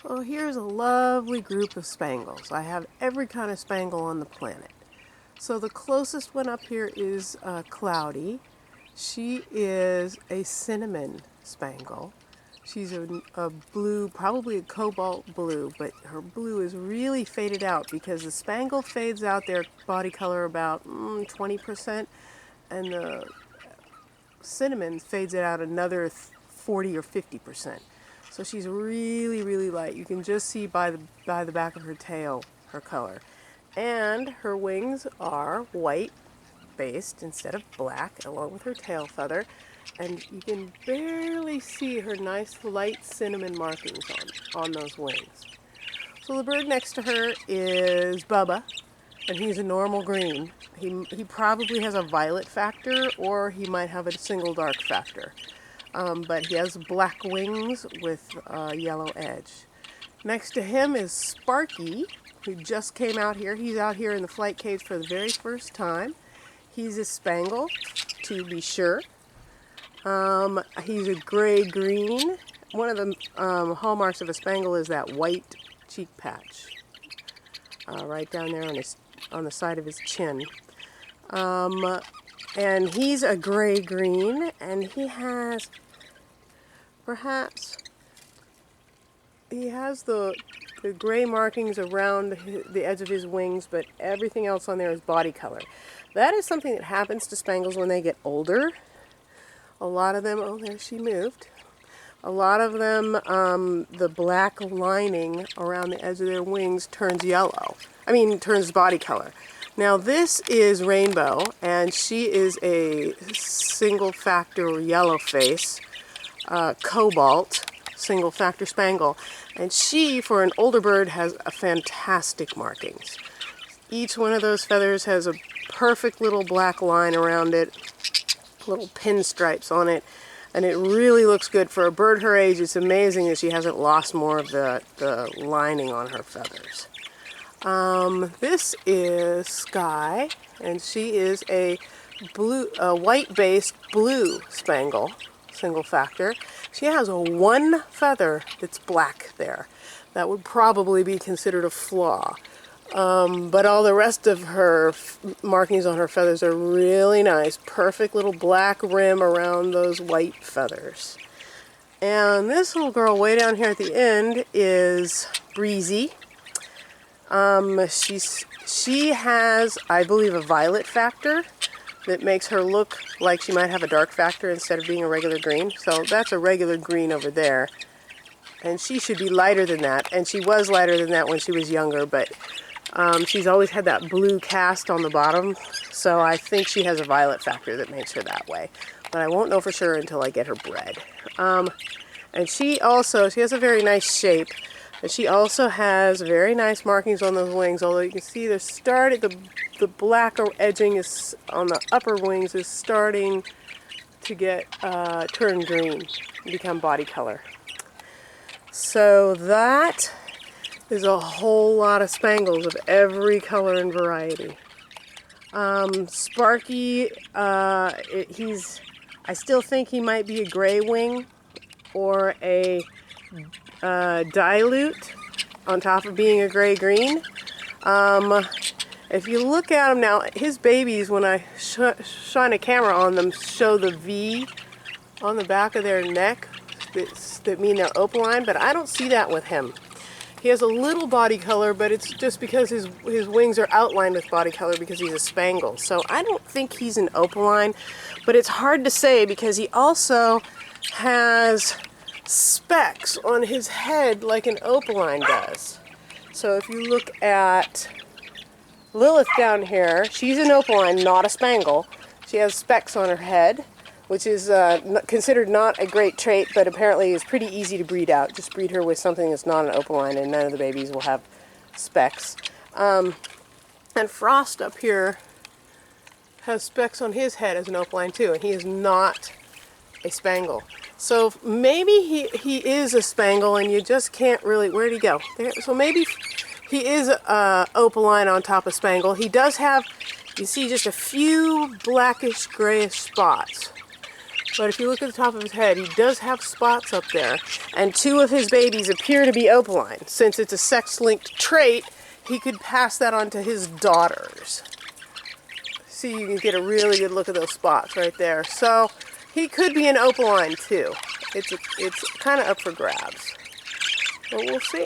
Well, here's a lovely group of spangles. I have every kind of spangle on the planet. So the closest one up here is Cloudy. She is a cinnamon spangle. She's a blue, probably a cobalt blue, but her blue is really faded out because the spangle fades out their body color about 20%, and the cinnamon fades it out another 40 or 50%. So she's really, really light. You can just see by the back of her tail her color. And her wings are white based instead of black, along with her tail feather. And you can barely see her nice light cinnamon markings on those wings. So the bird next to her is Bubba, and he's a normal green. He probably has a violet factor, or he might have a single dark factor. But he has black wings with a yellow edge. Next to him is Sparky, who just came out here. He's out here in the flight cage for the very first time. He's a spangle, to be sure. He's a gray-green. One of the hallmarks of a spangle is that white cheek patch, right down there on the side of his chin. And he's a gray-green, and he has the gray markings around the edge of his wings, but everything else on there is body color. That is something that happens to spangles when they get older. A lot of them, oh, there she moved. A lot of them, the black lining around the edge of their wings turns turns body color. Now this is Rainbow, and she is a single factor yellow face, cobalt single factor spangle. And she, for an older bird, has a fantastic markings. Each one of those feathers has a perfect little black line around it, little pinstripes on it, and it really looks good. For a bird her age, it's amazing that she hasn't lost more of the lining on her feathers. This is Sky, and she is a white-based blue spangle, single factor. She has a one feather that's black there. That would probably be considered a flaw. But all the rest of her markings on her feathers are really nice. Perfect little black rim around those white feathers. And this little girl way down here at the end is Breezy. She has, I believe, a violet factor that makes her look like she might have a dark factor instead of being a regular green. So that's a regular green over there. And she should be lighter than that. And she was lighter than that when she was younger, but she's always had that blue cast on the bottom. So I think she has a violet factor that makes her that way. But I won't know for sure until I get her bred. And she has a very nice shape. And she also has very nice markings on those wings, although you can see the black edging is on the upper wings is starting to get turn green and become body color. So that is a whole lot of spangles of every color and variety. Sparky, I still think he might be a gray wing or a dilute on top of being a gray-green. If you look at him now, his babies, when I shine a camera on them, show the V on the back of their neck that mean they're opaline, but I don't see that with him. He has a little body color, but it's just because his wings are outlined with body color because he's a spangle. So I don't think he's an opaline, but it's hard to say because he also has specks on his head like an opaline does. So if you look at Lilith down here, she's an opaline, not a spangle. She has specks on her head, which is considered not a great trait, but apparently is pretty easy to breed out. Just breed her with something that's not an opaline and none of the babies will have specks. And Frost up here has specks on his head as an opaline too, and he is not a spangle. So maybe he is a spangle and you just can't really, where'd he go? There, so maybe he is opaline on top of spangle. He does have, you see just a few blackish grayish spots. But if you look at the top of his head, he does have spots up there. And 2 of his babies appear to be opaline. Since it's a sex-linked trait, he could pass that on to his daughters. See, you can get a really good look at those spots right there. So he could be an opaline too. It's kind of up for grabs. But we'll see.